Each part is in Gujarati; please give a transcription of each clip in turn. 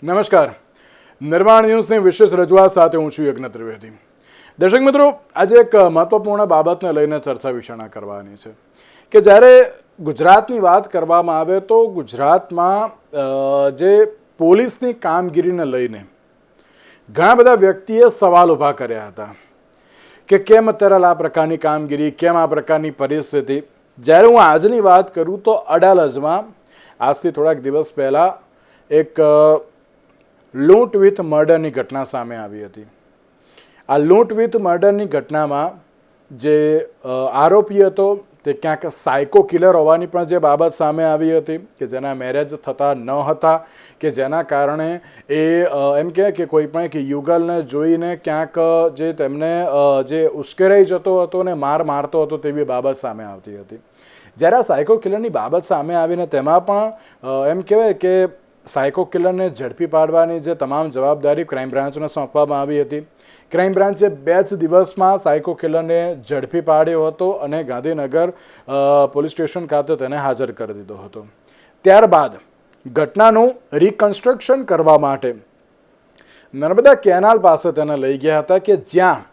નમસ્કાર. નિર્માણ ન્યૂઝની વિશેષ રજૂઆત સાથે હું છું યજ્ઞ ત્રિવેદી. દર્શક મિત્રો, આજે એક મહત્વપૂર્ણ બાબતને લઈને ચર્ચા વિચારણા કરવાની છે કે જ્યારે ગુજરાતની વાત કરવામાં આવે તો ગુજરાતમાં જે પોલીસની કામગીરીને લઈને ઘણા બધા વ્યક્તિએ સવાલ ઊભા કર્યા હતા કે કેમ અત્યારે આ પ્રકારની કામગીરી, કેમ આ પ્રકારની પરિસ્થિતિ. જ્યારે હું આજની વાત કરું તો અડાલજમાં આજથી થોડાક દિવસ પહેલાં એક લૂંટ વિથ મર્ડરની ઘટના સામે આવી હતી. આ લૂંટ વિથ મર્ડરની ઘટનામાં જે આરોપી હતો તે ક્યાંક સાયકો કિલર હોવાની પણ જે બાબત સામે આવી હતી કે જેના મેરેજ થતા ન હતા, કે જેના કારણે એ એમ કહે કે કોઈ પણ કે યુગલને જોઈને ક્યાંક જે તેમને જે ઉશ્કેરાઈ જતો હતો ને મારતો હતો તેવી બાબત સામે આવતી હતી. જ્યારે આ સાયકો કિલરની બાબત સામે આવીને તેમાં પણ એમ કહેવાય કે સાયકો કિલરને ઝડપી પાડવાની જે તમામ જવાબદારી ક્રાઇમ બ્રાન્ચને સોંપવામાં આવી હતી. ક્રાઇમ બ્રાન્ચે 2 જ દિવસમાં સાયકો કિલરને ઝડપી પાડ્યો હતો અને ગાંધીનગર પોલીસ સ્ટેશન ખાતે તેને હાજર કરી દીધો હતો. ત્યારબાદ ઘટનાનું રિકન્સ્ટ્રક્શન કરવા માટે નર્મદા કેનાલ પાસે તેને લઈ ગયા હતા કે જ્યાં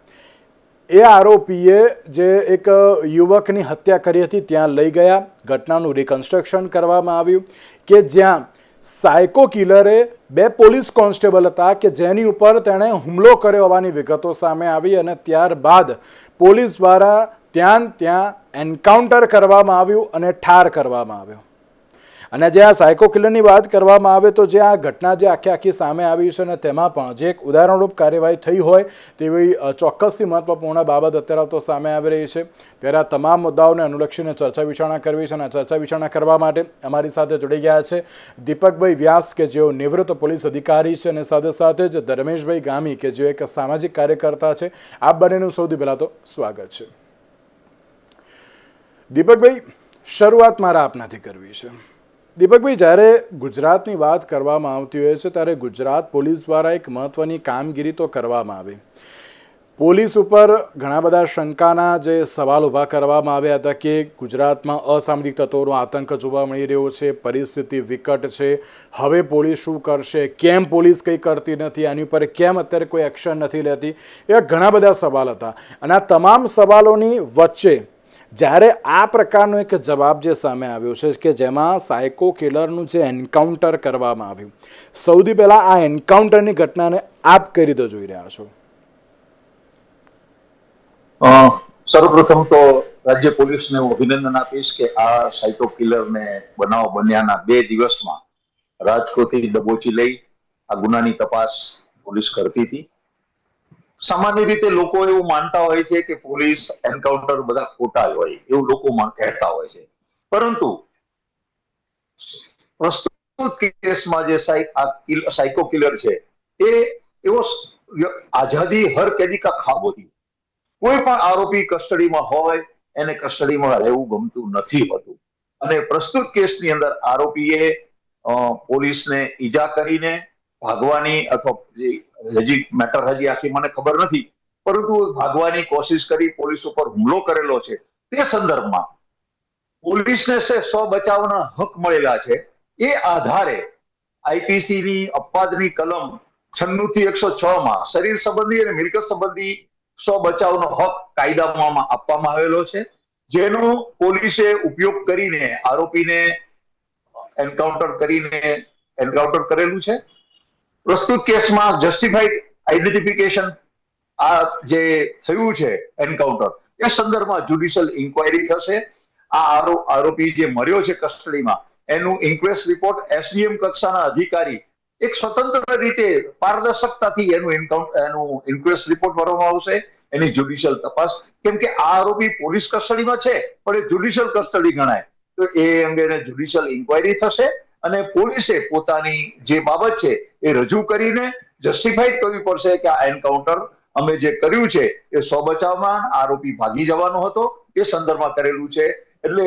એ આરોપીએ જે એક યુવકની હત્યા કરી હતી ત્યાં લઈ ગયા. ઘટનાનું રિકન્સ્ટ્રક્શન કરવામાં આવ્યું કે જ્યાં સાયકો કિલરે 2 પોલીસ કોન્સ્ટેબલ હતા કે જેની ઉપર તેણે હુમલો કર્યો હોવાની વિગતો સામે આવી અને ત્યારબાદ પોલીસ દ્વારા ત્યાં એન્કાઉન્ટર કરવામાં આવ્યું અને ઠાર કરવામાં આવ્યો. અને જે આ સાયકો કિલરની વાત કરવામાં આવે તો જે આ ઘટના જે આખી સામે આવી છે અને તેમાં પણ જે એક ઉદાહરણરૂપ કાર્યવાહી થઈ હોય તેવી ચોક્કસથી મહત્વપૂર્ણ બાબત અત્યારે તો સામે આવી રહી છે. ત્યારે આ તમામ મુદ્દાઓને અનુલક્ષીને ચર્ચા વિચારણા કરવી છે અને ચર્ચા વિચારણા કરવા માટે અમારી સાથે જોડી ગયા છે દીપકભાઈ વ્યાસ કે જેઓ નિવૃત્ત પોલીસ અધિકારી છે અને સાથે સાથે જ ધર્મેશભાઈ ગામી કે જેઓ એક સામાજિક કાર્યકર્તા છે. આપ બંનેનું સૌથી પહેલાં તો સ્વાગત છે. દીપકભાઈ, શરૂઆત મારા આપનાથી કરવી છે. દીપકભાઈ, જ્યારે ગુજરાતની વાત કરવામાં આવતી હોય છે ત્યારે ગુજરાત પોલીસ દ્વારા એક મહત્ત્વની કામગીરી તો કરવામાં આવી. પોલીસ ઉપર ઘણા બધા શંકાના જે સવાલ ઊભા કરવામાં આવ્યા હતા કે ગુજરાતમાં અસામાજિક તત્વોનો આતંક જોવા મળી રહ્યો છે, પરિસ્થિતિ વિકટ છે, હવે પોલીસ શું કરશે, કેમ પોલીસ કંઈ કરતી નથી, આની ઉપર કેમ અત્યારે કોઈ એક્શન નથી લેતી, એવા ઘણા બધા સવાલ હતા. અને આ તમામ સવાલોની વચ્ચે જ્યારે આ પ્રકારનો એક જવાબ જે સામે આવ્યો છે કે જેમાં સાયકો કિલરનું જે એન્કાઉન્ટર કરવામાં આવ્યું, સૌથી પહેલાં આ એન્કાઉન્ટરની ઘટનાને આપ કઈ રીતે જોઈ રહ્યા છો? સર્વપ્રથમ તો રાજ્ય પોલીસને હું અભિનંદન આપીશ કે આ સાયકો કિલરને બનાવ બન્યાના 2 દિવસમાં રાજકોટથી દબોચી લઈ આ ગુનાની તપાસ પોલીસ કરતી હતી. સામાન્ય રીતે લોકો એવું માનતા હોય છે કે પોલીસ એન્કાઉન્ટર બધા ખોટા જ હોય એવું લોકો કહેતા હોય છે, પરંતુ પ્રસ્તુત કેસમાં જે સાયકો કિલર છે એ એવો આઝાદી હર કેદી કા ખ્વાબ હોતી. કોઈ પણ આરોપી કસ્ટડીમાં હોય એને કસ્ટડીમાં રહેવું ગમતું નથી હોતું અને પ્રસ્તુત કેસની અંદર આરોપીએ પોલીસને ઈજા કરીને ભાગવાની અથવા હજી મેટર હજી આખી મને ખબર નથી, પરંતુ ભાગવાની કોશિશ કરી પોલીસ ઉપર હુમલો કરેલો છે. તે સંદર્ભમાં પોલીસને સ્વ બચાવના હક મળેલા છે. એ આધારે આઈપીસી ની અપવાદની કલમ 96 થી 106 માં શરીર સંબંધી અને મિલકત સંબંધી સ્વ બચાવનો હક કાયદામાં આપવામાં આવેલો છે, જેનો પોલીસે ઉપયોગ કરીને આરોપીને એન્કાઉન્ટર કરેલું છે. પ્રસ્તુત કેસમાં જસ્ટિફાઈડ આઈડેન્ટિફિકેશન આ જે થયું છે એન્કાઉન્ટર, એ સંદર્ભમાં જ્યુડિશિયલ ઇન્ક્વાયરી થશે. આ આરોપી જે મર્યો છે કસ્ટડીમાં એનું ઇન્ક્વેસ્ટ રિપોર્ટ એસડીએમ કક્ષાના અધિકારી એક સ્વતંત્ર રીતે પારદર્શકતાથી એનું ઇન્ક્વેસ્ટ રિપોર્ટ ભરવામાં આવશે, એની જ્યુડિશિયલ તપાસ. કેમ કે આ આરોપી પોલીસ કસ્ટડીમાં છે પણ એ જ્યુડિશિયલ કસ્ટડી ગણાય તો એ અંગેને જ્યુડિશિયલ ઇન્ક્વાયરી થશે અને પોલીસે પોતાની જે બાબત છે એ રજૂ કરીને જસ્ટિફાઈડ કરવી પડશે કે આ એન્કાઉન્ટર અમે જે કર્યું છે એ સ્વ બચાવમાં આરોપી ભાગી જવાનો હતો એ સંદર્ભમાં કરેલું છે. એટલે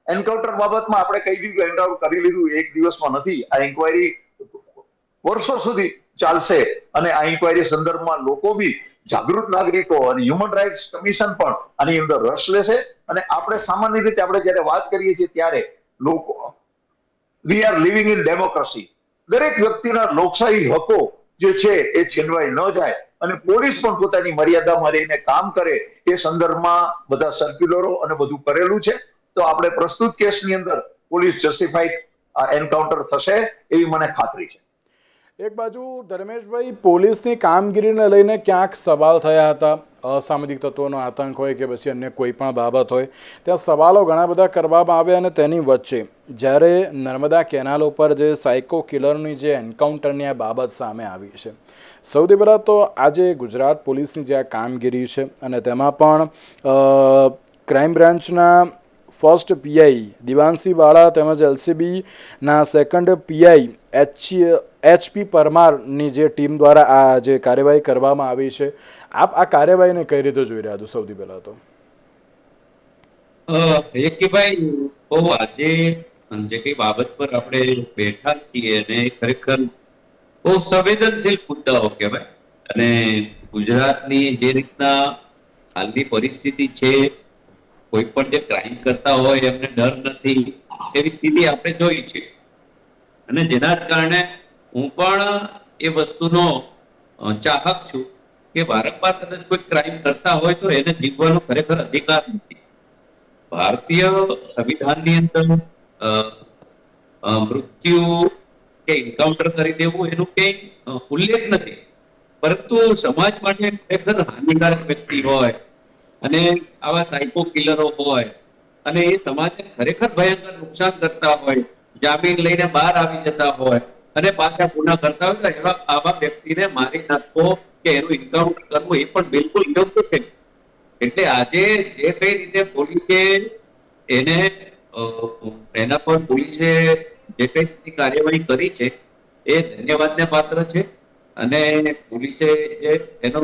એન્કાઉન્ટર બાબતમાં આપણે કહી દીધું એન્કાઉન્ટર કરી લીધું, એક દિવસમાં નથી. આ ઇન્ક્વાયરી વર્ષો સુધી ચાલશે અને આ ઇન્ક્વાયરી સંદર્ભમાં લોકો બી જાગૃત નાગરિકો અને હ્યુમન રાઇટ્સ કમિશન પણ આની અંદર રસ લેશે. અને આપણે સામાન્ય રીતે આપણે જયારે વાત કરીએ છીએ ત્યારે લોકો we are living in democracy, દરેક વ્યક્તિના લોકશાહી હકો જે છે એ છીનવાઈ ન જાય અને પોલીસ પણ પોતાની મર્યાદામાં રહીને કામ કરે એ સંદર્ભમાં બધા સર્ક્યુલરો અને બધું કરેલું છે. તો આપણે પ્રસ્તુત કેસની અંદર પોલીસ જસ્ટિફાઈડ એન્કાઉન્ટર થશે એવી મને ખાતરી છે. એક બાજુ ધર્મેશભાઈ, પોલીસની કામગીરીને લઈને ક્યાંક સવાલ થયા હતા, અસામાજિક તત્વોનો આતંક હોય કે પછી અન્ય કોઈ પણ બાબત હોય, ત્યાં સવાલો ઘણા બધા કરવામાં આવ્યા. અને તેની વચ્ચે જ્યારે નર્મદા કેનાલ ઉપર જે સાયકો કિલરની જે એન્કાઉન્ટરની આ બાબત સામે આવી છે, સૌથી પહેલાં તો આજે ગુજરાત પોલીસની જે આ કામગીરી છે અને તેમાં પણ ક્રાઇમ બ્રાન્ચના ફર્સ્ટ પીઆઈ દિવાનસિંહ વાળા તેમજ એલસીબીના સેકન્ડ પીઆઈ એચપી પરમારની જે ટીમ દ્વારા આ જે કાર્યવાહી કરવામાં આવી છે, આપ આ કાર્યવાહીને કઈ રીતે જોઈ રહ્યા છો? સૌથી પહેલા તો ભાઈ, બહુ આજે જે કઈ બાબત પર આપણે બેઠા છીએ અને ખરેખર બહુ સંવેદનશીલ મુદ્દાઓ કહેવાય. અને ગુજરાતની જે રીતના હાલની પરિસ્થિતિ છે, કોઈ પણ જે ક્રાઇમ કરતા હોય એમને ડર નથી એવી સ્થિતિ આપણે જોઈ છે. અને જેના જ કારણે હું પણ એ વસ્તુનો ચાહક છું કે વારંવાર કદાચ કોઈ ક્રાઇમ કરતા હોય તો એને જીવવાનો ખરેખર અધિકાર નથી. ભારતીય સંવિધાનની અંદર મૃત્યુ કે એન્કાઉન્ટર કરી દેવું એનું કઈ ઉલ્લેખ નથી. પરંતુ સમાજ માટે ખરેખર હાનિકારક વ્યક્તિ હોય અને આવા સાયકો કિલરો હોય અને એ સમાજને ખરેખર ભયંકર નુકસાન કરતા હોય, જામીન લઈને બહાર આવી જતા હોય અને પાછા ગુના કરતા હોય, તો એવા આવા વ્યક્તિને મારી નાખવો કે એનું એન્કાઉન્ટર કરવું એ પણ બિલકુલ યોગ્ય છે. એટલે આજે જે કઈ રીતે પોલીસે એને એના પર પોલીસે જે કઈ કાર્યવાહી કરી છે એ ધન્યવાદને પાત્ર છે. અને પોલીસે જે એનો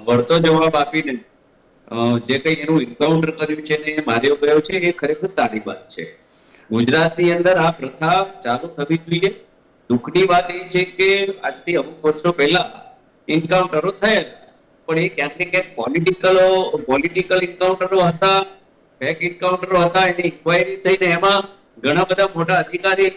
વળતો જવાબ આપીને જે કઈ એનું એન્કાઉન્ટર કર્યું છે ને એ માર્યો ગયો છે, એ ખરેખર સારી વાત છે. ગુજરાતની અંદર આ પ્રથા ચાલુ થવી જોઈએ. દુઃખની વાત એ છે કે આજથી અમુક વર્ષો પહેલા એન્કાઉન્ટરો થયેલા, પણ એ ક્યાંક ને ક્યાંક પોલિટિકલ એન્કાઉન્ટરો હતા, ફેક એન્કાઉન્ટરો હતા. એની ઇન્ક્વાયરી થઈને એમાં ઘણા બધા મોટા અધિકારી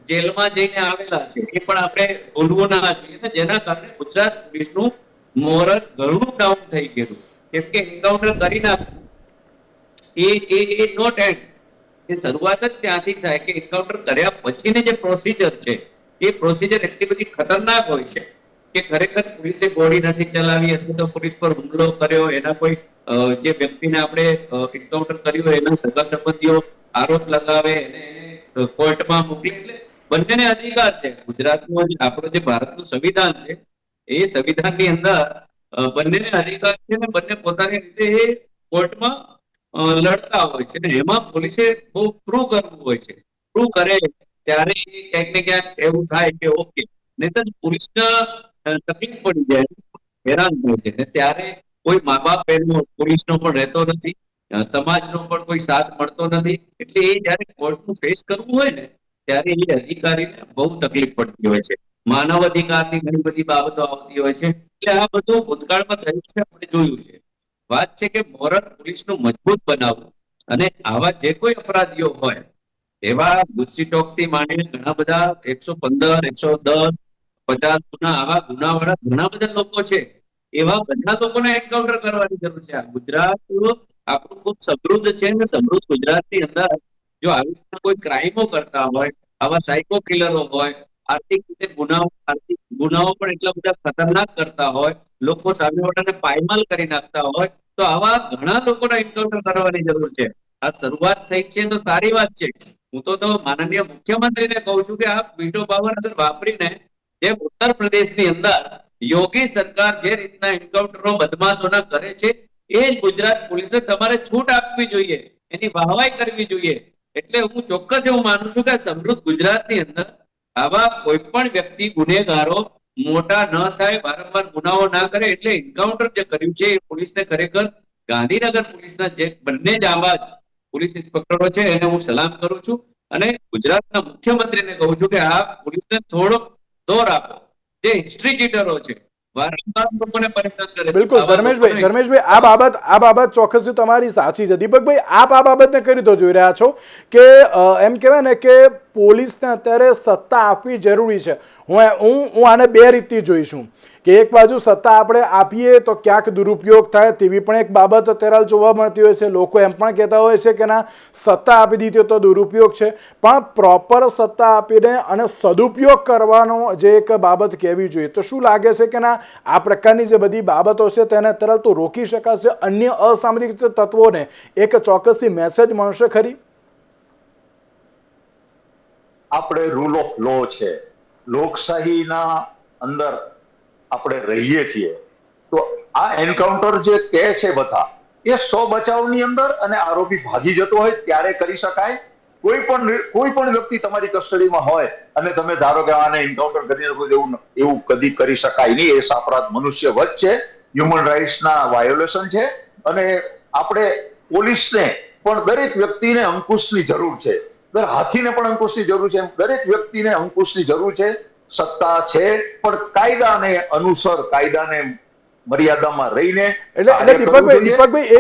જેલમાં જઈને આવેલા છે. એ પણ આપણે ભૂલવું ના જોઈએ, જેના કારણે ગુજરાત પોલીસનું મોરલ ઘણું ડાઉન થઈ ગયું. કેમ કે એન્કાઉન્ટર કરી નાખ્યું એ નોટ એન્ડ. એ શરૂઆત જ ત્યાંથી થાય કે એન્કાઉન્ટર કર્યા પછીની જે પ્રોસિજર છે એ પ્રોસિજર એટલી બધી ખતરનાક હોય છે કે ખરેખર પોલીસે ગોળી નથી ચલાવી અથવા તો પોલીસ પર હુમલો કર્યો, એના કોઈ જે વ્યક્તિને આપણે એન્કાઉન્ટર કર્યું એના સગા સંબંધીઓ આરોપ લગાવે અને એને કોર્ટમાં મોકલે. એટલે બંનેને અધિકાર છે. ગુજરાતનું આપણું જે ભારતનું સંવિધાન છે એ સંવિધાનની અંદર બંનેને અધિકાર છે ને બંને પોતાની રીતે એ કોર્ટમાં લડતા હોય છે. એમાં પોલીસે બહુ પ્રૂવ કરવું હોય છે. પ્રૂવ કરે ત્યારે ક્યાંક ને ક્યાંક એવું થાય કે ઓકે, નહીતર પોલીસને તકલીફ પડી જાય, હેરાન થાય છે. ત્યારે કોઈ મા બાપ એનો પોલીસનો પણ રહેતો નથી, સમાજનો પણ કોઈ સાથ મળતો નથી. એટલે એ જયારે કોર્ટનું ફેસ કરવું હોય ને ત્યારે એ અધિકારીને બહુ તકલીફ પડતી હોય છે. માનવ અધિકારની ઘણી બધી બાબતો આવતી હોય છે. એટલે આ બધું ભૂતકાળમાં થયું છે, આપણે જોયું છે. વાત છે કે મોરલ પોલીસનું મજબૂત બનાવવું અને આવા જે કોઈ અપરાધીઓ હોય એવા ગુસ્સી ટોકથી માંડીને ઘણા બધા 115, 110, 50 ગુના આવા ગુનાવાળા ઘણા બધા લોકો છે. એવા બધા લોકોને એન્કાઉન્ટર કરવાની જરૂર છે. ગુજરાત આપણું ખૂબ સમૃદ્ધ છે અને સમૃદ્ધ ગુજરાતની અંદર જો આવી રીતના કોઈ ક્રાઇમો કરતા હોય, આવા સાયકો કિલરો હોય, આર્થિક રીતે આર્થિક ગુનાઓ પણ એટલા બધા ખતરનાક કરતા હોય, લોકો સામેવાળાને પાયમાલ કરી નાખતા હોય, તો આવા ઘણા લોકોના એન્કાઉન્ટર કરવાની જરૂર છે. આ શરૂઆત થઈ છે તો સારી વાત છે. હું તો માનનીય મુખ્યમંત્રીને કહું છું કે આ વીટો પાવર અગર વાપરીને જે ઉત્તર પ્રદેશની અંદર યોગી સરકાર જે રીતના એન્કાઉન્ટરો બદમાશોના કરે છે એ જ ગુજરાત પોલીસને તમારે છૂટ આપવી જોઈએ, એની વાહવાઈ કરવી જોઈએ. એટલે હું ચોક્કસ એવું માનું છું કે સમૃદ્ધ ગુજરાતની અંદર આવા કોઈ પણ વ્યક્તિ ગુનેગારો મોટા ન થાય, વારંવાર ગુનાઓ ના કરે. એટલે એન્કાઉન્ટર જે કર્યું છે એ પોલીસને ખરેખર ગાંધીનગર પોલીસના જે બંને જાંબાજ પોલીસ ઇન્સ્પેક્ટરો છે એને હું સલામ કરું છું અને ગુજરાતના મુખ્યમંત્રીને કહું છું કે આ પોલીસને થોડોક દોર આપો. જે હિસ્ટ્રી ચીટરો છે, વારંવાર લોકોને પરેશાન કરે છે. બિલકુલ ધર્મેશભાઈ, આ બાબત ચોક્કસથી તમારી સાચી છે. દીપકભાઈ, આપ આ બાબતને કઈ રીતે જોઈ રહ્યા છો કે એમ કહેવાય ને કે પોલીસને અત્યારે સત્તા આપવી જરૂરી છે. હું આને બે રીતથી જોઈશું કે એક બાજુ સત્તા આપણે આપીએ તો ક્યાંક દુરુપયોગ થાય તેવી પણ એક બાબત અત્યારે જોવા મળતી હોય છે. લોકો એમ પણ કહેતા હોય છે કે ના, સત્તા આપી દીધી તો દુરુપયોગ છે, પણ પ્રોપર સત્તા આપીને અને સદુપયોગ કરવાનો જે એક બાબત કહેવી જોઈએ. તો શું લાગે છે કે ના, આ પ્રકારની જે બધી બાબતો છે તેને તરત તો રોકી શકાશે? અન્ય અસામાજિક તત્વોને એક ચોક્કસી મેસેજ મળશે ખરી? આપણે રૂલ ઓફ લો છે, લોકશાહીના અંદર આપણે રહીએ છીએ, તો આ એન્કાઉન્ટર જે કહે છે બધા એ 100 બચાવની અંદર અને આરોપી ભાગી જતો હોય ત્યારે કરી શકાય. કોઈ પણ વ્યક્તિ તમારી કસ્ટડીમાં હોય અને તમે ધારો કે આને એન્કાઉન્ટર કરી શકો, એવું કદી કરી શકાય નહીં. એ સાપરાધ મનુષ્ય વધ છે, હ્યુમન રાઇટ્સના વાયોલેશન છે. અને આપણે પોલીસને પણ દરેક વ્યક્તિને અંકુશની જરૂર છે, હાથીને પણ અંકુશની જરૂર છે, દરેક વ્યક્તિને અંકુશની જરૂર છે. સત્તા છે પણ કાયદાને અનુસર, કાયદાને મર્યાદામાં રહીને. એટલે દીપકભાઈ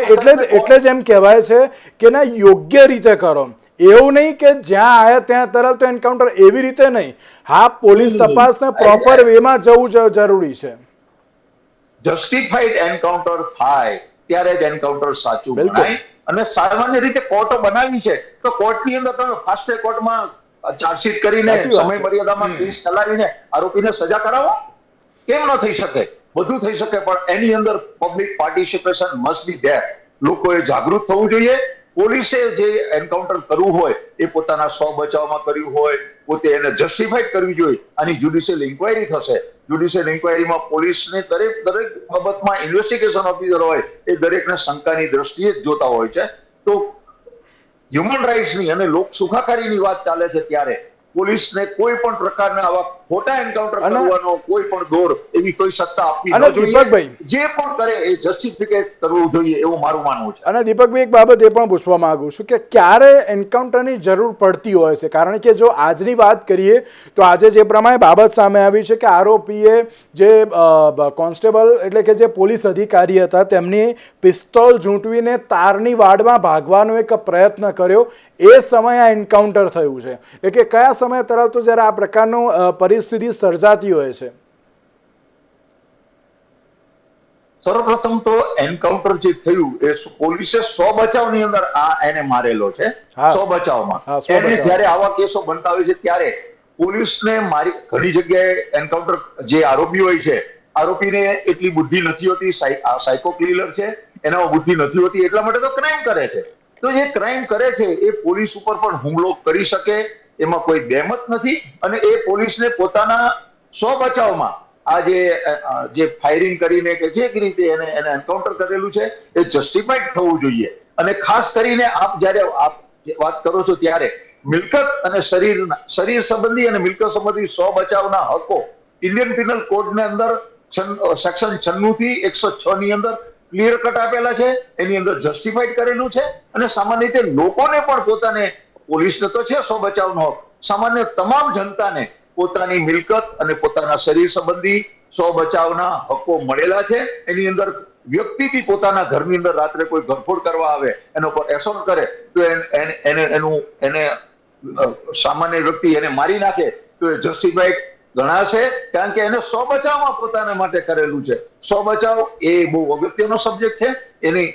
એટલે જ એમ કહેવાય છે કે ના, યોગ્ય રીતે કરો. એવું નહીં કે જ્યાં આયા ત્યાં તરત તો એન્કાઉન્ટર, એવી રીતે નહીં. હા, પોલીસ તપાસને પ્રોપર વેમાં જવું જરૂરી છે. જસ્ટિફાઈડ એન્કાઉન્ટર થાય ત્યારે જ એન્કાઉન્ટર સાચું ગણાય. અને સામાન્ય રીતે કોર્ટો બનાવી છે તો કોર્ટની અંદર તમે ફાસ્ટ ટ્રેક કોર્ટમાં ચાર્જશીટ કરીને સમય મર્યાદામાં કેસ ચલાવીને આરોપીને સજા કરાવો. કેમ ન થઈ શકે? બધું થઈ શકે, પણ એની અંદર public participation must be there. લોકોએ જાગૃત થવું જોઈએ. પોલીસે જે એન્કાઉન્ટર કરવું હોય એ પોતાના 100 બચાવમાં કર્યું હોય, પોતે એને જસ્ટિફાઈડ કરવી જોઈએ. આની જ્યુડિશિયલ ઇન્ક્વાયરી થશે. જ્યુડિશિયલ ઇન્ક્વાયરીમાં પોલીસને દરેક બાબતમાં ઇન્વેસ્ટિગેશન ઓફિસર હોય એ દરેકને શંકાની દ્રષ્ટિએ જ જોતા હોય છે. તો હ્યુમન રાઇટ્સની અને લોક સુખાકારીની વાત ચાલે છે ત્યારે પોલીસને કોઈ પણ પ્રકારના આવા ખોટા એન્કાઉન્ટર કરવાનો કોઈ પણ દોર, એવી કોઈ સત્તા આપવી ન જોઈએ. જે પણ કરે એ જસ્ટિફિકેટ કરવું જોઈએ, એવું મારું માનવું છે. અને દીપકભાઈ, એક બાબત એ પણ પૂછવા માંગુ છું કે ક્યારે એન્કાઉન્ટરની જરૂર પડતી હોય છે? કારણ કે જો આજની વાત કરીએ તો આજે જે પ્રમાણે બાબત સામે આવી છે કે આરોપીએ જે કોન્સ્ટેબલ એટલે કે જે પોલીસ અધિકારી હતા તેમની પિસ્તોલ ઝૂંટવીને તારની વાડમાં ભાગવાનો એક પ્રયત્ન કર્યો, એ સમયે આ એન્કાઉન્ટર થયું છે. એટલે કયા સમય તરફ તો જ્યારે આ પ્રકારનું પરિસ્થિતિ સર્જાતી હોય છે? સર્વપ્રથમ તો એન્કાઉન્ટર જે થયું એ પોલીસે 100 બચાવની અંદર એને મારેલો છે. 100 બચાવમાં એને જ્યારે આવા કેસો બનતા હોય છે ત્યારે પોલીસને ઘણી જગ્યાએ એન્કાઉન્ટર જે આરોપી હોય છે, આરોપીને એટલી બુદ્ધિ નથી હોતી. સાયકો ક્લિયર છે, એનામાં બુદ્ધિ નથી હોતી, એટલા માટે તો ક્રાઇમ કરે છે. તો જે ક્રાઇમ કરે છે એ પોલીસ ઉપર પણ હુમલો કરી શકે, એમાં કોઈ બેમત નથી. અને એ પોલીસને પોતાના 100 બચાવમાં આ જે ફાયરિંગ કરીને કે જે રીતે એને એન્કાઉન્ટર કરેલું છે એ જસ્ટિફાઈડ થવું જોઈએ. અને ખાસ કરીને જ્યારે આપ વાત કરો છો ત્યારે મિલકત અને શરીર સંબંધી અને મિલકત સંબંધી 100 બચાવના હકો ઇન્ડિયન પિનલ કોડની અંદર સેક્શન 96 થી 106 ની અંદર ક્લિયર કટ આપેલા છે. એની અંદર જસ્ટિફાઈડ કરેલું છે. અને સામાન્ય રીતે લોકોને પણ પોતાને, પોલીસને તો છે 100 બચાવનો હક, સામાન્ય તમામ જનતાને પોતાની મિલકત અને પોતાના શરીર સંબંધી 100 બચાવના હકો મળેલા છે. એની અંદર વ્યક્તિથી પોતાના ઘરની અંદર રાત્રે કોઈ ઘરફોડ કરવા આવે, એનો પર એસોલ્ટ કરે તો એને સામાન્ય વ્યક્તિ એને મારી નાખે તો એ જસ્ટિફાઈડ ગણાશે, કારણ કે એને 100 બચાવમાં પોતાના માટે કરેલું છે. 100 બચાવ એ બહુ અગત્યનો સબ્જેક્ટ છે.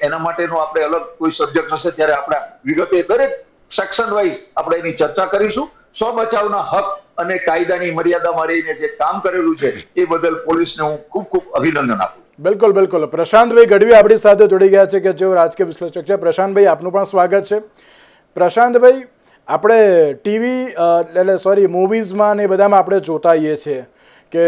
એના માટેનો આપણે અલગ કોઈ સબ્જેક્ટ હશે ત્યારે આપણે વિગતે દરેક સેક્શન વાઇઝ આપણે એની ચર્ચા કરીશું. 100 બચાવના હક અને કાયદાની મર્યાદામાં રહીને જે કામ કરેલું છે એ બદલ પોલીસને હું ખૂબ ખૂબ અભિનંદન આપું. બિલકુલ. પ્રશાંતભાઈ ગઢવી આપણી સાથે જોડી ગયા છે કે જેઓ રાજકીય વિશ્લેષક છે. પ્રશાંતભાઈ, આપનું પણ સ્વાગત છે. પ્રશાંતભાઈ, આપણે ટીવી મૂવીઝમાં ને બધામાં આપણે જોતા હોઈએ છીએ કે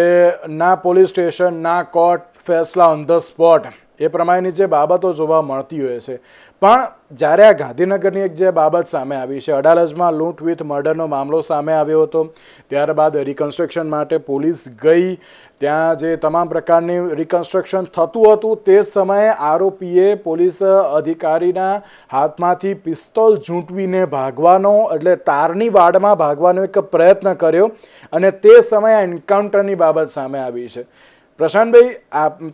ના પોલીસ સ્ટેશન, ના કોર્ટ, ફેસલા ઓન ધ સ્પોટ, એ પ્રમાણેની જે બાબતો જોવા મળતી હોય છે. પણ જ્યારે આ ગાંધીનગરની એક જે બાબત સામે આવી છે, અડાલજમાં લૂંટ વિથ મર્ડરનો મામલો સામે આવ્યો હતો, ત્યારબાદ રિકન્સ્ટ્રક્શન માટે પોલીસ ગઈ, ત્યાં જે તમામ પ્રકારની રિકન્સ્ટ્રક્શન થતું હતું તે સમયે આરોપીએ પોલીસ અધિકારીના હાથમાંથી પિસ્તોલ ઝૂંટવીને ભાગવાનો, એટલે તારની વાડમાં ભાગવાનો એક પ્રયત્ન કર્યો અને તે સમયે એન્કાઉન્ટરની બાબત સામે આવી છે. પ્રશાંતભાઈ,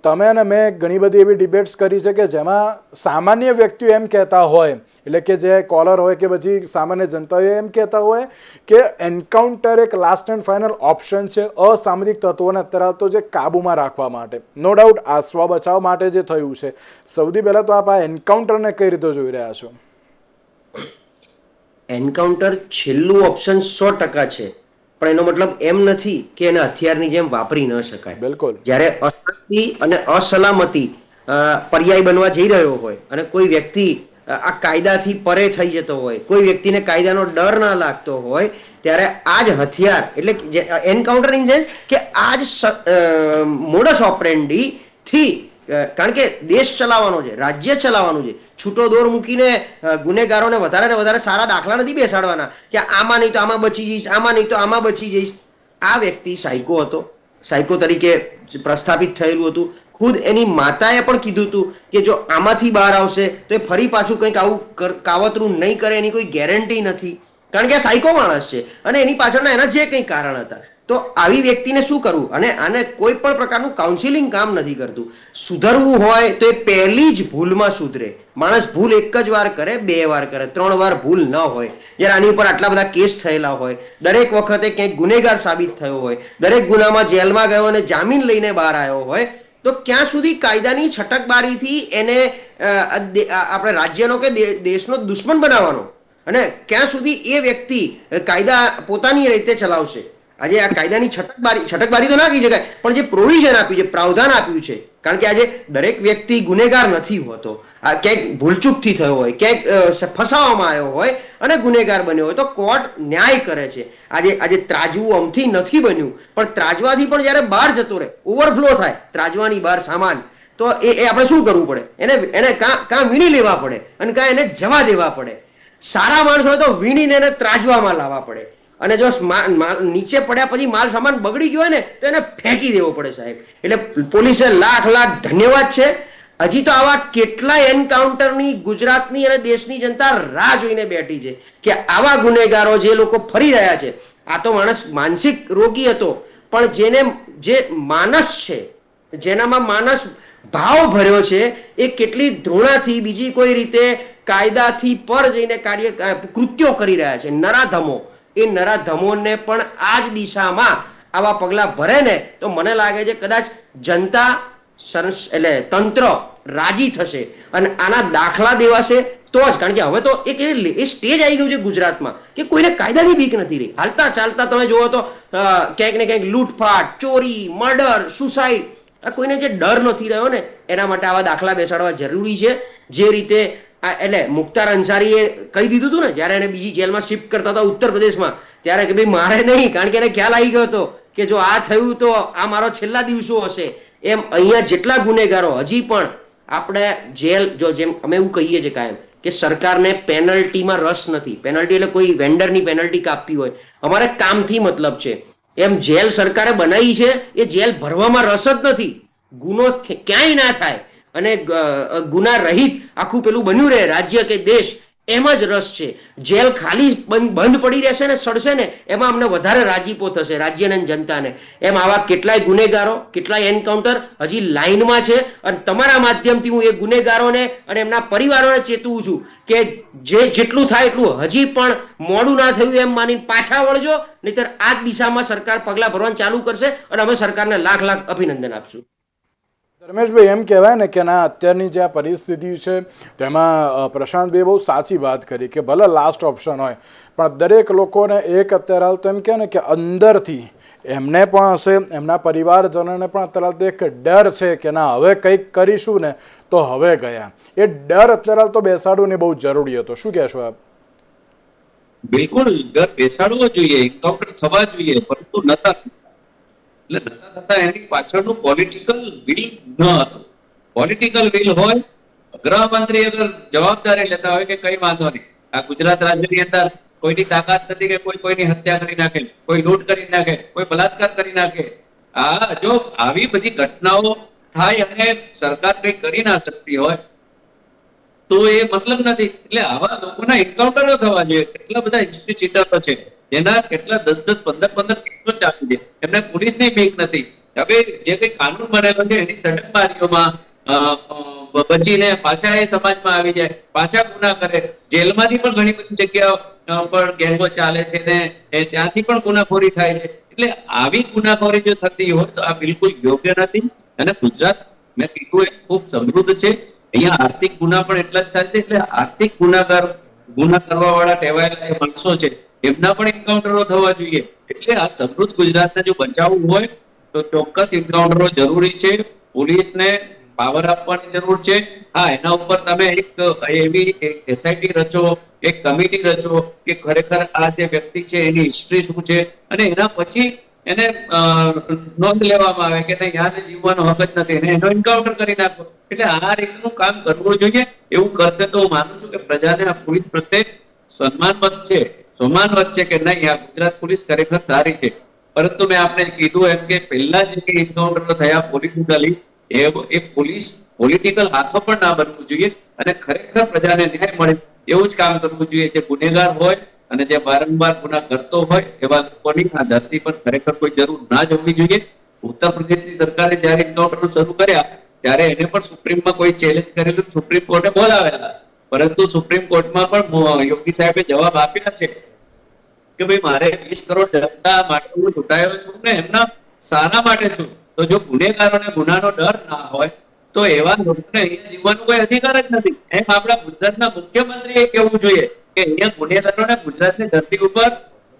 તમે અને મેં ઘણી બધી એવી ડિબેટ્સ કરી છે કે જેમાં સામાન્ય વ્યક્તિઓ એમ કહેતા હોય, એટલે કે જે કોલર હોય કે પછી સામાન્ય જનતાઓ એમ કહેતા હોય કે એન્કાઉન્ટર એક લાસ્ટ એન્ડ ફાઇનલ ઓપ્શન છે અસામરિક તત્વોને અત્યારે તો જે કાબૂમાં રાખવા માટે. નો ડાઉટ આ સ્વ બચાવ માટે જે થયું છે. સૌથી પહેલાં તો આપ આ એન્કાઉન્ટરને કઈ રીતે જોઈ રહ્યા છો? એન્કાઉન્ટર છેલ્લું ઓપ્શન 100% છે, પણ એનો મતલબ એમ નથી કે એને હથિયારની જેમ વાપરી ન શકાય. બિલકુલ. જ્યારે અશાંતિ અને અસલામતી પર્યાય બનવા જઈ રહ્યો હોય અને કોઈ વ્યક્તિ આ કાયદાથી પરે થઈ જતો હોય, કોઈ વ્યક્તિને કાયદાનો ડર ના લાગતો હોય, ત્યારે આ જ હથિયાર એટલે એન્કાઉન્ટર ઇન સેન્સ કે આ જ મોડસ ઓપરેન્ડી થી, કારણ કે દેશ ચલાવવાનો છે, રાજ્ય ચલાવવાનું છે, છૂટો દોર મૂકીને ગુનેગારોને વધારે ને વધારે સારા દાખલા નથી બેસાડવાના કે આમાં નહીં તો આમાં બચી જઈશ, આમાં નહીં તો આમાં બચી જઈશ. આ વ્યક્તિ સાયકો હતો, સાયકો તરીકે પ્રસ્થાપિત થયેલું હતું. ખુદ એની માતાએ પણ કીધું હતું કે જો આમાંથી બહાર આવશે તો એ ફરી પાછું કંઈક આવું કાવતરું નહીં કરે એની કોઈ ગેરંટી નથી, કારણ કે આ સાયકો માણસ છે અને એની પાછળના એના જે કંઈ કારણ હતા. તો આવી વ્યક્તિને શું કરવું? અને આને કોઈ પણ પ્રકારનું કાઉન્સિલિંગ કામ નથી કરતું. સુધરવું હોય તો એ પહેલી જ ભૂલમાં સુધરે. માણસ ભૂલ એક જ વાર કરે, 2 વાર કરે, 3 વાર ભૂલ ન હોય. જ્યારે આની ઉપર આટલા બધા કેસ થયેલા હોય, દરેક વખતે ક્યાંક ગુનેગાર સાબિત થયો હોય, દરેક ગુનામાં જેલમાં ગયો અને જામીન લઈને બહાર આવ્યો હોય, તો ક્યાં સુધી કાયદાની છટકબારીથી એને આપણે રાજ્યનો કે દેશનો દુશ્મન બનાવવાનો, અને ક્યાં સુધી એ વ્યક્તિ કાયદા પોતાની રીતે ચલાવશે? આજે આ કાયદાની છટકબારી તો ના કહી શકાય, પણ જે પ્રોવિઝન આપ્યું છે, પ્રાવધાન આપ્યું છે, કારણ કે આજે દરેક વ્યક્તિ ગુનેગાર નથી હોતો. આ ક્યાંક ભૂલચૂકથી થયો હોય, ક્યાંક ફસાવામાં આવ્યો હોય અને ગુનેગાર બન્યો હોય, તો કોર્ટ ન્યાય કરે છે. આજે ત્રાજવું અમથી નથી બન્યું, પણ ત્રાજવાથી પણ જ્યારે બહાર જતો રહે, ઓવરફ્લો થાય ત્રાજવાની બહાર સામાન, તો એ આપણે શું કરવું પડે? એને કાં વીણી લેવા પડે અને કાં એને જવા દેવા પડે. સારા માણસ હોય તો વીણીને એને ત્રાજવામાં લાવવા પડે, અને જો નીચે પડ્યા પછી માલ સામાન બગડી ગયો હોય ને તો એને ફેંકી દેવો પડે સાહેબ. એટલે પોલીસે લાખ ધન્યવાદ છે. હજી તો આવા કેટલાય એન્કાઉન્ટરની ગુજરાતની અને દેશની જનતા રાહ જોઈને બેઠી છે કે આવા ગુનેગારો જે લોકો ફરી રહ્યા છે. આ તો માણસ માનસિક રોગી હતો, પણ જે માનસ છે, જેનામાં માનસ ભાવ ભર્યો છે, એ કેટલી ધૃણાથી બીજી કોઈ રીતે કાયદાથી પર જઈને કૃત્યો કરી રહ્યા છે. નરાધમો, એ નરાધમોને પણ આ જ દિશામાં આવા પગલા ભરે ને તો મને લાગે છે કદાચ જનતા એટલે તંત્ર રાજી થશે અને આના દાખલા દેવાશે તો જ. કારણ કે હવે તો એ સ્ટેજ આવી ગયું છે ગુજરાતમાં કે કોઈને કાયદાની બીક નથી રહી. હાલતા ચાલતા તમે જુઓ તો ક્યાંક ને ક્યાંક લૂંટફાટ, ચોરી, મર્ડર, સુસાઇડ, આ કોઈને જે ડર નથી રહ્યો ને એના માટે આવા દાખલા બેસાડવા જરૂરી છે. જે રીતે એટલે મુખ્તાર અંસારીએ કહી દીધું હતું ને, જ્યારે એને બીજી જેલમાં શિફ્ટ કરતા હતા ઉત્તર પ્રદેશમાં, ત્યારે કે ભાઈ મારે નહીં, કારણ કે એને ખ્યાલ આવી ગયો હતો કે જો આ થયું તો આ મારો છેલ્લા દિવસો હશે. એમ અહીંયા જેટલા ગુનેગારો હજી પણ આપણે જેલ, જો જેમ અમે એવું કહીએ છીએ કાયમ કે સરકારને પેનલ્ટીમાં રસ નથી. પેનલ્ટી એટલે કોઈ વેન્ડરની પેનલ્ટી કાપવી હોય, અમારે કામથી મતલબ છે. એમ જેલ સરકારે બનાવી છે, એ જેલ ભરવામાં રસ જ નથી. ગુનો ક્યાંય ના થાય અને ગુના રહિત આખું પેલું બન્યું રહે રાજ્ય કે દેશ, એમાં જ રસ છે. જેલ ખાલી બંધ પડી રહેશે ને સડશે ને એમાં અમને વધારે રાજીપો થશે રાજ્યને જનતાને. એમ આવા કેટલાય ગુનેગારો, કેટલાય એન્કાઉન્ટર હજી લાઈનમાં છે, અને તમારા માધ્યમથી હું એ ગુનેગારોને અને એમના પરિવારોને ચેતવું છું કે જેટલું થાય એટલું હજી પણ મોડું ના થયું એમ માનીને પાછા વળજો, નહીતર આ જ દિશામાં સરકાર પગલા ભરવાનું ચાલુ કરશે અને અમે સરકારને લાખ અભિનંદન આપશું. ધર્મેશભાઈ, એમ કહેવાય ને કે ના અત્યારની જે આ પરિસ્થિતિ છે તેમાં પ્રશાંતભાઈ બહુ સાચી વાત કરી કે ભલે લાસ્ટ ઓપ્શન હોય, પણ દરેક લોકોને એક અત્યારે હાલ તો એમ કહે ને કે અંદરથી એમને પણ હશે, એમના પરિવારજનોને પણ અત્યારે એક ડર છે કે ના હવે કંઈક કરીશું ને તો હવે ગયા. એ ડર અત્યારે હાલ તો બેસાડવું ને બહુ જરૂરી હતો. શું કહેશો આપ? બિલકુલ ડર બેસાડવો જોઈએ, એન્કાઉન્ટર થવા જોઈએ, પરંતુ નતા. એટલે નતા થતા એની પાછળનું પોલિટિકલ વિલ ન હતું. પોલિટિકલ વિલ હોય, ગૃહમંત્રી અગર જવાબદારી લેતા હોય કે કઈ વાંધો નહીં, આ ગુજરાત રાજ્યની અંદર કોઈની તાકાત નથી કે કોઈની હત્યા કરી નાખે, કોઈ લૂંટ કરી નાખે, કોઈ બલાત્કાર કરી નાખે. જો આવી બધી ઘટનાઓ થાય અને સરકાર કઈ કરી ના શકતી હોય તો એ મતલબ નથી. એટલે આવા લોકોના એન્કાઉન્ટરો થવા જોઈએ. કેટલા બધા ઇન્સ્ટિટ્યુટરો છે જેના કેટલા 10-10, 15-15 કેસો ચાલુ છે, એમને પોલીસની બીક નથી. હવે જે કઈ કાનૂન બનેલો છે એની સટકબારીઓમાં બચીને પાછા એ સમાજમાં આવી જાય, પાછા ગુના કરે. જેલમાંથી પણ ઘણી બધી જગ્યાઓ પર ગેંગો ચાલે છે ને ત્યાંથી પણ ગુનાખોરી થાય છે. એટલે આવી ગુનાખોરી જો થતી હોય તો આ બિલકુલ યોગ્ય નથી. અને ગુજરાત મેં કીધું એ ખૂબ સમૃદ્ધ છે. અહીંયા આર્થિક ગુના પણ એટલા જ થાય છે. એટલે આર્થિક ગુના કરવા વાળા ટેવાયેલા માણસો છે એમના પણ એન્કાઉન્ટરો થવા જોઈએ. એટલે આ સમૃદ્ધ ગુજરાતને જો બચાવવું હોય તો ચોક્કસ એન્કાઉન્ટરો જરૂરી છે. પોલીસને પાવર આપવાની જરૂર છે. હા, એના ઉપર તમે એક એવી એસઆઈટી રચો, એક કમિટી રચો કે ખરેખર આ જે વ્યક્તિ છે એની હિસ્ટ્રી શું છે અને એના પછી એને નોંધ લેવામાં આવે કે નહીં યાને જીવવાનો હક જ નથી, એને એનો એન્કાઉન્ટર કરી નાખો. એટલે આ રીતનું કામ કરવું જોઈએ. એવું કરશે તો હું માનું છું કે પ્રજાને આ પોલીસ પ્રત્યે સન્માન વધશે કે નહીં આ ગુજરાત પોલીસ ખરેખર સારી છે. પરંતુ મેં આપને કીધું એમ કે પહેલા જે એન્કાઉન્ટર થયા પોલિટિકલી એ પોલીસ પોલિટિકલ હાથો પણ ના બનવું જોઈએ અને ખરેખર પ્રજાને ન્યાય મળે એવું જ કામ કરવું જોઈએ. જે ગુનેગાર હોય અને જે વારંવાર ગુના કરતો હોય એવા લોકોની આ ધરતી પર ખરેખર કોઈ જરૂર ના જ હોવી જોઈએ. ઉત્તર પ્રદેશની સરકારે જયારે એન્કાઉન્ટર શરૂ કર્યા ત્યારે એને પણ સુપ્રીમમાં કોઈ ચેલેન્જ કરેલું, સુપ્રીમ કોર્ટે બોલાવેલા, પરંતુ સુપ્રીમ કોર્ટમાં પણ યોગી સાહેબે જવાબ આપ્યા છે કે ભાઈ મારે 20 કરોડ જનતા માટે હું ચૂંટાયો છું ને એમના સારા માટે છું. તો જો ગુનેગારોને ગુનાનો ડર ના હોય તો એવા લોકોને અહીંયા જીવવાનો કોઈ અધિકાર જ નથી. એમ આપણા ગુજરાતના મુખ્યમંત્રીએ કહેવું જોઈએ કે અહીંયા ગુનેગારોને ગુજરાતની ધરતી ઉપર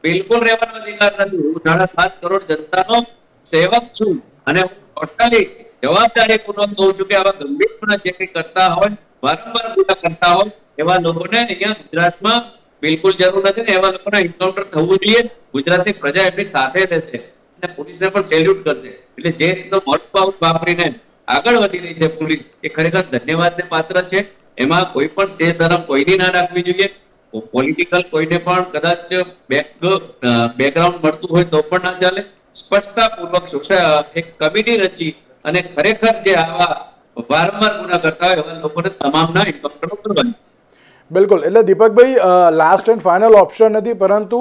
બિલકુલ રહેવાનો અધિકાર નથી. હું 7.5 કરોડ જનતાનો સેવક છું અને હું ટોટલી જવાબદારીપૂર્વક કહું છું કે આવા ગંભીર ગુના જે કંઈ કરતા હોય, વારંવાર ગુના કરતા હોય એવા લોકોને અહીંયા ગુજરાતમાં બિલકુલ જરૂર નથી ને એવા લોકોના એન્કાઉન્ટર થવું જોઈએ. ગુજરાતની પ્રજા એમની સાથે રહેશે અને પોલીસને પણ સેલ્યુટ કરશે. એટલે જે રીતનો મતભાવ વાપરીને આગળ વધી રહી છે પોલીસ એ ખરેખર ધન્યવાદને પાત્ર છે. એમાં કોઈ પણ શરમ કોઈની ના રાખવી જોઈએ. પોલિટિકલ કોઈને પણ કદાચ બેકગ્રાઉન્ડ મળતું હોય તો પણ ના ચાલે. સ્પષ્ટતાપૂર્વક એક કમિટી રચી અને ખરેખર જે આવા વારંવાર ગુના કરતા હોય એવા લોકોને તમામના એન્કાઉન્ટરો કરવાની. બિલકુલ. એટલે દીપકભાઈ, લાસ્ટ એન્ડ ફાઇનલ ઓપ્શન નથી, પરંતુ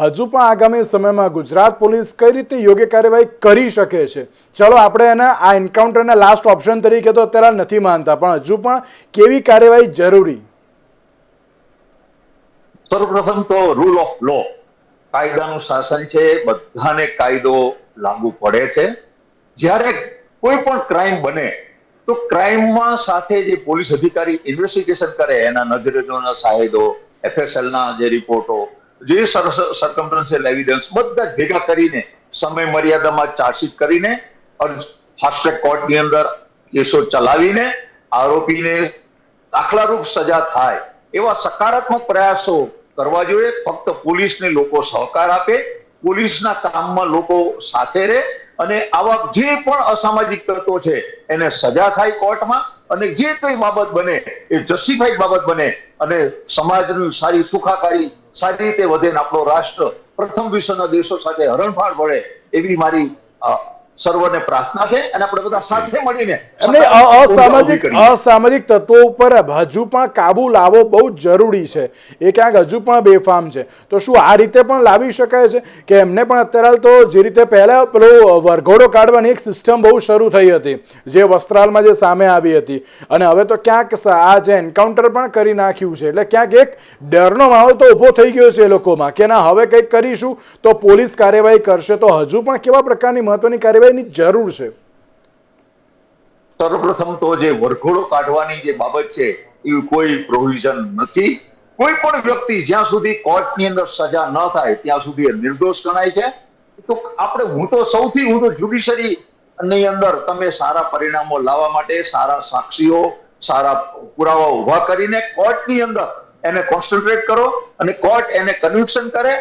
હજુ પણ આગામી સમયમાં ગુજરાત પોલીસ કઈ રીતે યોગ્ય કાર્યવાહી કરી શકે છે? ચલો આપણે એને આ એન્કાઉન્ટરને લાસ્ટ ઓપ્શન તરીકે તો અત્યારે નથી માનતા, પણ હજુ પણ કેવી કાર્યવાહી જરૂરી? સર્વપ્રથમ તો રૂલ ઓફ લો, કાયદાનું શાસન છે, બધાને કાયદો લાગુ પડે છે. જ્યારે કોઈ પણ ક્રાઇમ બને તો ક્રાઇમમાં સાથે જે પોલીસ અધિકારી ઇન્વેસ્ટિગેશન કરે એના નજરેજોના સાહેદો, FSL ના જે રિપોર્ટો, જે સર્કમસ્ટન્શિયલ એવિડન્સ બધા ભેગા કરીને સમય મર્યાદામાં ચાર્જશીટ કરીને ફાસ્ટ ટ્રેક કોર્ટની અંદર કેસો ચલાવીને આરોપીને દાખલારૂપ સજા થાય એવા સકારાત્મક પ્રયાસો કરવા જોઈએ. ફક્ત પોલીસને લોકો સહકાર આપે, પોલીસના કામમાં લોકો સાથે રહે અને આવા જે પણ અસામાજિક તત્વો છે એને સજા થાય કોર્ટમાં અને જે કઈ બાબત બને એ જસ્ટિફાઈડ બાબત બને અને સમાજની સારી સુખાકારી સારી રીતે વધે ને આપણો રાષ્ટ્ર પ્રથમ વિશ્વના દેશો સાથે હરણફાળ પડે એવી મારી સર્વને પ્રાર્થના છે. અને આપણે બધા સાથે મળીને અસામાજિક તત્વો ઉપર હજુ પણ કાબુ લાવવો બહુ જરૂરી છે. એ ક્યાંક હજુ પણ બેફામ છે. તો શું આ રીતે પણ લાવી શકાય છે કે એમને પણ અત્યારે તો જે રીતે પહેલા પેલો વરઘોડો કાઢવાની એક સિસ્ટમ બહુ શરૂ થઈ હતી જે વસ્ત્રાલમાં જે સામે આવી હતી અને હવે તો ક્યાંક આ જે એન્કાઉન્ટર પણ કરી નાખ્યું છે, એટલે ક્યાંક એક ડરનો માહોલ તો ઊભો થઈ ગયો છે એ લોકોમાં કે ના હવે કંઈક કરીશું તો પોલીસ કાર્યવાહી કરશે. તો હજુ પણ કેવા પ્રકારની મહત્વની કાર્યવાહી જરૂર છે? સર્વપ્રથમ તો જે વરઘોડો કાઢવાની જે બાબત છે એવી કોઈ પ્રોવિઝન નથી. કોઈ પણ વ્યક્તિ જ્યાં સુધી કોર્ટની અંદર સજા ન થાય ત્યાં સુધી નિર્દોષ ગણાય છે. તો હું તો જ્યુડિશરી ની અંદર તમે સારા પરિણામો લાવવા માટે સારા સાક્ષીઓ, સારા પુરાવા ઉભા કરીને કોર્ટની અંદર એને કોન્સન્ટ્રેટ કરો અને કોર્ટ એને કન્વિક્શન કરે.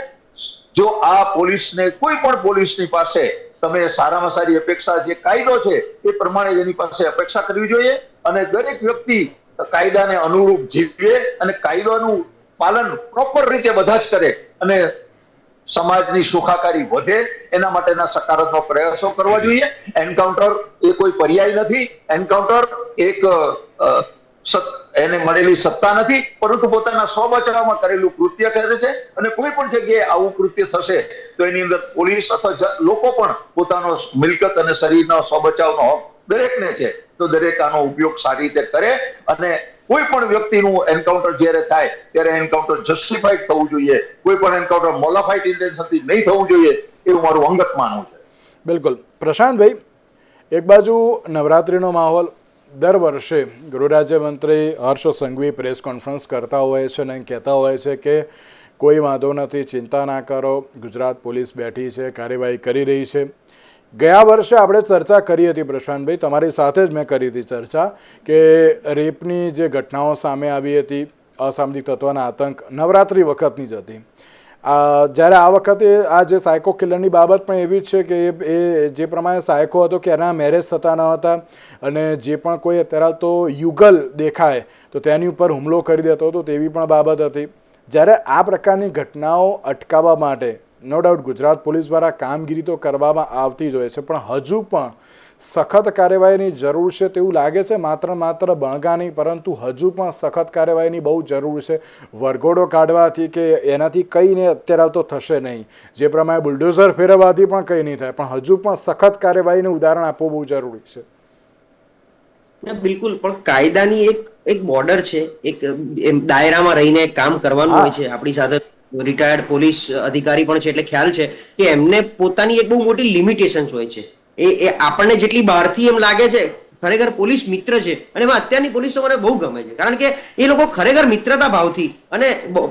જો આ પોલીસને કોઈ પણ પોલીસની પાસે તમે સારામાં સારી અપેક્ષા, જે કાયદો છે એ પ્રમાણે એની પાસે અપેક્ષા કરવી જોઈએ અને દરેક વ્યક્તિ કાયદાને અનુરૂપ જીવે અને કાયદાનું પાલન પ્રોપર રીતે બધા જ કરે અને સમાજની સુખાકારી વધે એના માટેના સકારાત્મક પ્રયાસો કરવા જોઈએ. એન્કાઉન્ટર એ કોઈ પર્યાય નથી. એન્કાઉન્ટર એક એને મળેલી સત્તા નથી, પરંતુ પોતાના સ્વ બચાવમાં કરેલું કૃત્ય કરે છે. અને કોઈ પણ જગ્યાએ આવું કૃત્ય થશે તો એની અંદર પોલીસ અથવા લોકો પણ પોતાનો મિલકત અને શરીરનો સ્વ બચાવનો હક દરેકને છે. તો દરેક આનો ઉપયોગ સારી રીતે કરે અને કોઈ પણ વ્યક્તિનું એન્કાઉન્ટર જ્યારે થાય ત્યારે એન્કાઉન્ટર જસ્ટિફાઈડ થવું જોઈએ. કોઈ પણ એન્કાઉન્ટર મોલાફાઈડ ઇન્ટેન્શનથી નહીં થવું જોઈએ, એવું મારું અંગત માનવું છે. બિલકુલ. પ્રશાંતભાઈ, એક બાજુ નવરાત્રિનો માહોલ, દર વર્ષે ગૃહ રાજ્યમંત્રી હર્ષ સંઘવી પ્રેસ કોન્ફરન્સ કરતા હોય છે અને કહેતા હોય છે કે કોઈ વાંધો નથી, ચિંતા ના કરો, ગુજરાત પોલીસ બેઠી છે, કાર્યવાહી કરી રહી છે. ગયા વર્ષે આપણે ચર્ચા કરી હતી પ્રશાંતભાઈ, તમારી સાથે જ મેં કરી હતી ચર્ચા, કે રેપની જે ઘટનાઓ સામે આવી હતી, અસામાજિક તત્વના આતંક નવરાત્રિ વખતની જ હતી. જ્યારે આ વખતે આ જે સાયકો કિલરની બાબત પણ એવી જ છે કે એ જે પ્રમાણે સાયકો હતો કે એના મેરેજ થતા ન હતા અને જે પણ કોઈ અત્યારે તો યુગલ દેખાય તો તેની ઉપર હુમલો કરી દેતો હતો, તેવી પણ બાબત હતી. જ્યારે આ પ્રકારની ઘટનાઓ અટકાવવા માટે નો ડાઉટ ગુજરાત પોલીસ દ્વારા કામગીરી તો કરવામાં આવતી જ હોય છે, પણ હજુ પણ સખત કાર્યવાહીની જરૂર છે તેવું લાગે છે. માત્ર બણગા નહીં, પરંતુ હજુ પણ સખત કાર્યવાહીની બહુ જરૂર છે. વરઘોડો કાઢવાથી કે એનાથી કંઈ ને અત્યારે તો થશે નહીં, જે પ્રમાણે બુલડોઝર ફેરવવાથી પણ કંઈ નહીં થાય, પણ હજુ પણ સખત કાર્યવાહીનું ઉદાહરણ આપવું બહુ જરૂરી છે. બિલકુલ, પણ કાયદાની એક બોર્ડર છે, એક દાયરામાં રહીને કામ કરવાનું હોય છે. આપણી સાથે રિટાયર્ડ પોલીસ અધિકારી પણ છે, એટલે ખ્યાલ છે કે એમને પોતાની એક બહુ મોટી લિમિટેશન્સ હોય છે. એ આપણને જેટલી બહારથી એમ લાગે છે ખરેખર પોલીસ મિત્ર છે, અને એમાં અત્યારની પોલીસ તો મને બહુ ગમે છે, કારણ કે એ લોકો ખરેખર મિત્રતા ભાવથી અને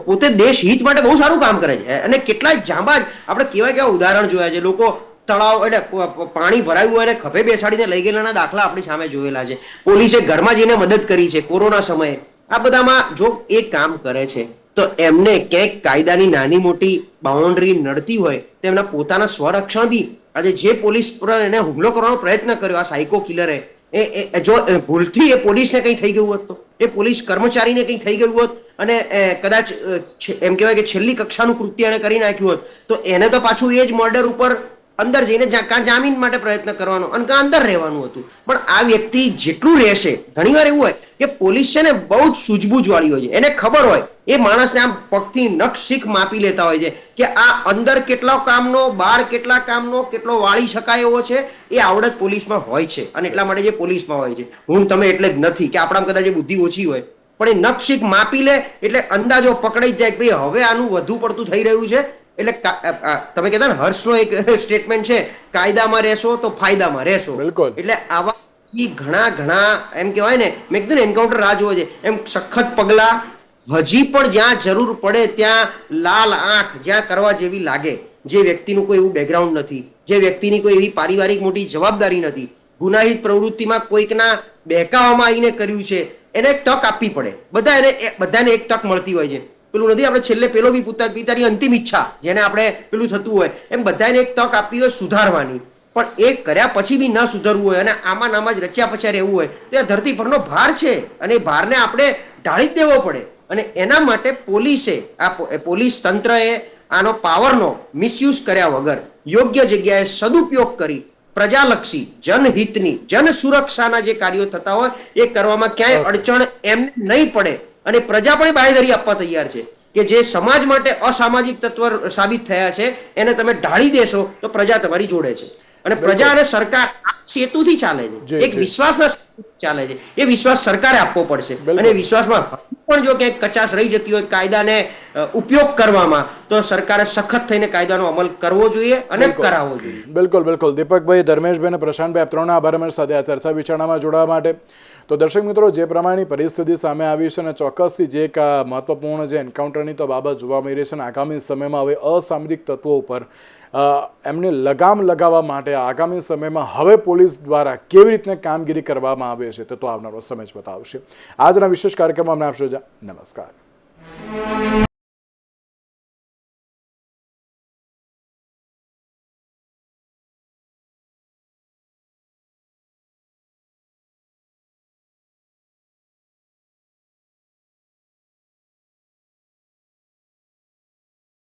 પોતે દેશ હિત માટે બહુ સારું કામ કરે છે. અને કેટલાય જાંબાજ આપણે કેવા ઉદાહરણ જોયા છે. લોકો તળાવ એટલે પાણી ભરાયું હોય અને ખભે બેસાડીને લઈ ગયેલાના દાખલા આપણી સામે જોયેલા છે. પોલીસે ઘરમાં જઈને મદદ કરી છે કોરોના સમયે. આ બધામાં જો એ કામ કરે છે તો એમને ક્યાંક કાયદાની નાની મોટી બાઉન્ડ્રી નડતી હોય તો એમના પોતાના સ્વરક્ષણ બી, આજે જે પોલીસ પર એને હુમલો કરવાનો પ્રયત્ન કર્યો આ સાયકો કિલરે, જો ભૂલથી એ પોલીસને કંઈ થઈ ગયું હોત તો, એ પોલીસ કર્મચારીને કંઈ થઈ ગયું હોત અને કદાચ એમ કહેવાય કે છેલ્લી કક્ષાનું કૃત્ય એને કરી નાખ્યું હોત, તો એને તો પાછું એ જ મર્ડર ઉપર અંદર જઈને કાં જામીન માટે પ્રયત્ન કરવાનો અને કાં અંદર રહેવાનું હતું. પણ આ વ્યક્તિ જેટલું રહેશે, ઘણીવાર એવું હોય કે પોલીસ છે ને બહુ જ સૂઝબૂઝ વાળી હોય છે. એને ખબર હોય, એ માણસને આમ પગથી નખ શીખ માપી લેતા હોય છે કે આ અંદર કેટલો કામનો, બહાર કેટલા કામનો, કેટલો વાળી શકાય એવો છે, એ આવડત પોલીસમાં હોય છે. અને એટલા માટે જે પોલીસમાં હોય છે, હું તમે એટલે જ નથી કે આપણામાં કદાચ બુદ્ધિ ઓછી હોય, પણ એ નખ શીખ માપી લે એટલે અંદાજો પકડાઈ જાય કે ભાઈ હવે આનું વધુ પડતું થઈ રહ્યું છે. એટલે તમે કહેતા ને હર્ષનો એક સ્ટેટમેન્ટ છે, કાયદામાં રહેશો તો ફાયદામાં રહેશો. એટલે આવા ઘણા એમ કહેવાય ને, મેં કીધું ને એન્કાઉન્ટર રાહ જોવે છે, એમ સખત પગલા હજી પણ જ્યાં જરૂર પડે ત્યાં લાલ આંખ જ્યાં કરવા જેવી લાગે, જે વ્યક્તિનું કોઈ એવું બેકગ્રાઉન્ડ નથી, જે વ્યક્તિની કોઈ એવી પારિવારિક મોટી જવાબદારી નથી, ગુનાહિત પ્રવૃત્તિમાં કોઈકના બહેકાવામાં આવીને કર્યું છે, એને એક તક આપવી પડે. બધાને એક તક મળતી હોય છે. પેલું નથી આપણે છેલ્લે પેલો બી પિતાની અંતિમ ઈચ્છા જેને આપણે પેલું થતું હોય એમ બધાને એક તક આપવી હોય સુધારવાની. પણ એ કર્યા પછી બી ન સુધરવું હોય અને આમાં નામાં જ રચ્યા પચ્યા રહેવું હોય તો આ ધરતી પરનો ભાર છે અને એ ભારને આપણે ઢાળી જ દેવો પડે. અને એના માટે પોલીસે, પોલીસ તંત્રએ આનો પાવરનો મિસયુઝ કર્યા વગર યોગ્ય જગ્યાએ સદુપયોગ કરી પ્રજાલક્ષી, જનહિતની, જન સુરક્ષાના જે કાર્યો થતા હોય એ કરવામાં ક્યાંય અડચણ એમને નહીં પડે. અને પ્રજા પણ બાંયધરી આપવા તૈયાર છે કે જે સમાજ માટે અસામાજિક તત્વ સાબિત થયા છે એને તમે ઢાળી દેશો તો પ્રજા તમારી જોડે છે. અને પ્રજા અને સરકાર આ સેતુથી ચાલે છે, એક વિશ્વાસના ચાલે છે. એ વિશ્વાસ સરકારે આપવો પડશે. અને વિશ્વાસમાં પણ જો ક્યાંક કચાશ રહી જતી હોય કાયદાને ઉપયોગ કરવામાં, તો સરકારે સખત થઈને કાયદાનો અમલ કરવો જોઈએ અને કરાવવો જોઈએ. બિલકુલ. દીપકભાઈ, ધર્મેશભાઈ અને પ્રશાંતભાઈ, આપ ત્રણનો આભાર અમારી સાથે આ ચર્ચા વિચારણામાં જોડાવા માટે. તો દર્શક મિત્રો, જે પ્રમાણેની પરિસ્થિતિ સામે આવી છે અને ચોક્કસથી જે એક મહત્વપૂર્ણ જે એન્કાઉન્ટરની તો બાબત જોવા મળી રહી છે અને આગામી સમયમાં હવે અસામાજિક તત્વો ઉપર એમને લગામ લગાવવા માટે આગામી સમયમાં હવે પોલીસ દ્વારા કેવી રીતને કામગીરી કરવામાં આવે છે તે તો આવનારો સમય જ બતાવશે. આજના વિશેષ કાર્યક્રમમાં અમને આપશો. નમસ્કાર.